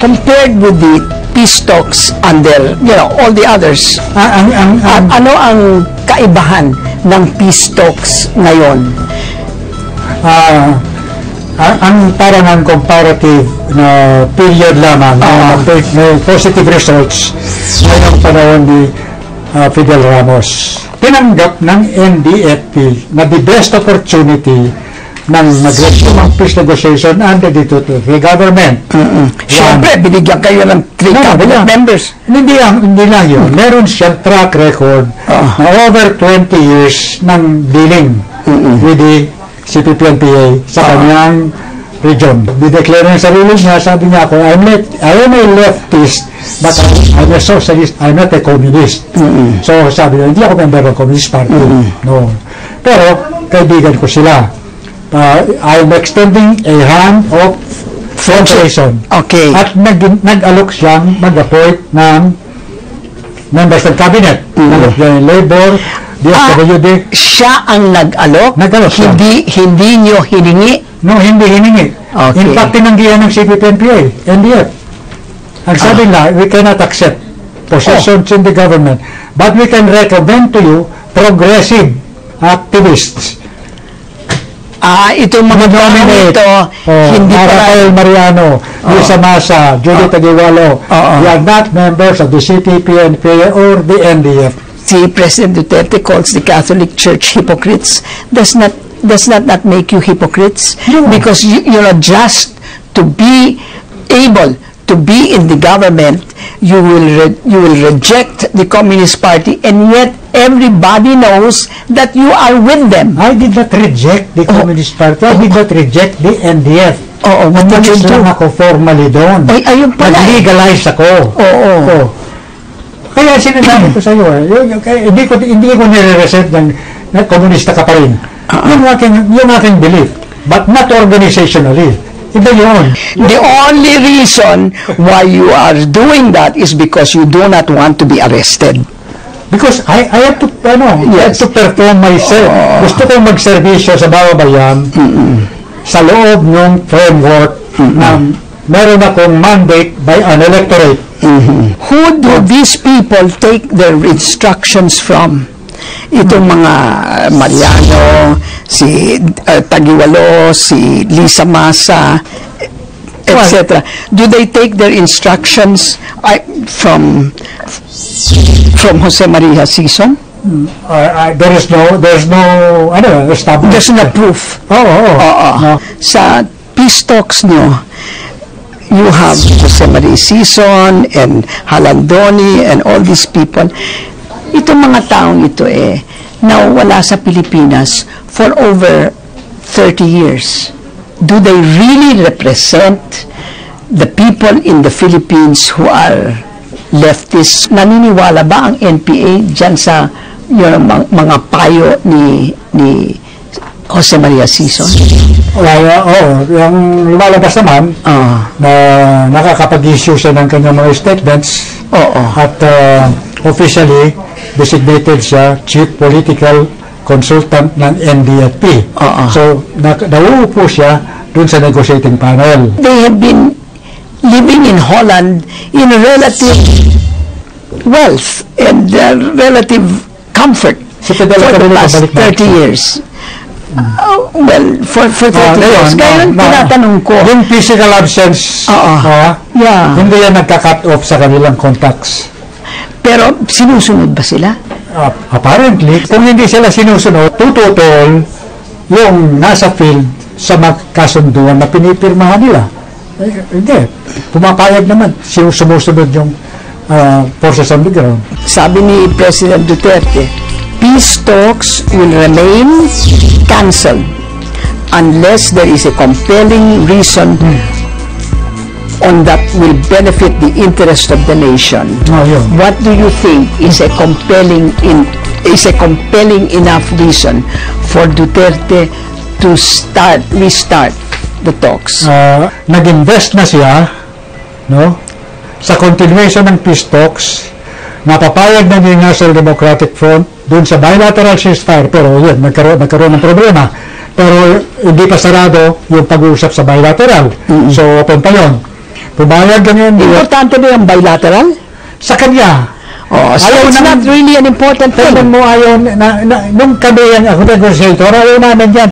Compared with the peace talks under, all the others, ano ang kaibahan ng peace talks ngayon? Ang parang ang comparative na period lamang may positive results ngayong panahon ni Fidel Ramos. Tinanggap ng NDFP na the best opportunity ng nag-resume ang peace negotiation under the Duterte government. Siyempre, binigyan kayo ng 3 cabinet members. Hindi lang yun. Meron siyang track record na over 20 years ng dealing with the CPP-NPA sa kanyang region. Dideclare ng sarili niya, sabi niya ako, I am a leftist, but I'm a socialist, I'm not a communist. So sabi niya, hindi ako member ng Communist Party. No. Pero, kaibigan ko sila. I'm extending a hand of cooperation. Okay. At nag-alok siyang mag-appoint ng members ng cabinet. Nag-alok niya yung labor, DSWD. Siya ang nag-alok? Nag-alok siya. Hindi nyo hiningi? No, hindi hiningi. Okay. In fact, tinanggihan ng CPP-NPA, NDF. Ang sabi na, we cannot accept positions in the government, but we can recommend to you progressive activists. Itong mga nominate hindi Rafael Mariano, Lisa Masa, Judy Taguiwalo. They are not members of the CPP-NPA or the NDF. Si President Duterte calls the Catholic Church hypocrites. Does not make you hypocrites? No. Because just to be able to be in the government, you will reject the Communist Party, and yet everybody knows that you are with them. I did not reject the Communist Party. I did not reject the NDF. Umalis lang ako formally doon. Ayun pala. Nag-legalize ako. Kaya sinasabi ko sa iyo, hindi ko nire-resent na komunista ka pa rin. Yung aking belief, but not organizationally. Iba yun. The only reason why you are doing that is because you do not want to be arrested. Because I have to, I have to perform myself. Gusto kong magservisyo sa babayan sa loob ng framework na meron akong mandate by an electorate. Who do these people take their instructions from? Itong mga Mariano, si Taguiwalo, si Lisa Masa, etc. Do they take their instructions from Jose Maria Sison? There's no established. There's no proof. No. Sa peace talks nyo, you have Jose Maria Sison and Halandoni and all these people. Itong mga taong ito nawala sa Pilipinas for over 30 years. Do they really represent the people in the Philippines who are leftists? Naniniwala ba ang NPA dyan sa mga payo ni Jose Maria Sison? Yung lumalabas naman na nakakapag-issue siya ng kanyang mga statements at officially designated siya Chief Political Consultant ng NDFP. So, nauupo siya dun sa negotiating panel. They have been living in Holland in relative wealth and relative comfort for the last 30 years. For 30 years. Kaya tinatanong ko. Yung physical absence, hindi yan nagka-cut off sa kanilang contacts. Pero sinusunod ba sila? Apparently, kung hindi sila sinusunod, tututol yung nasa field sa magkasunduan na pinipirmahan nila. Hindi. Pumapayag naman. Sumusunod yung forces on the ground. Sabi ni President Duterte, peace talks will remain cancelled unless there is a compelling reason on that will benefit the interest of the nation. What do you think is a compelling enough reason for Duterte to restart the talks? Nag-invest na siya, sa continuation ng peace talks. Napapayag na yung National Democratic Front dun sa bilateral ceasefire, pero yun, nagkaroon ng problema. Pero hindi pa sarado yung pag-uusap sa bilateral. So, open pa yun. Pumayag kami yun. Importante ba yung bilateral? Sa kanya. Oh, so Ayaw it's naman- not really an important thing. Tingnan mo ayaw, nung kami yung ako negotiator, ayaw namin yan.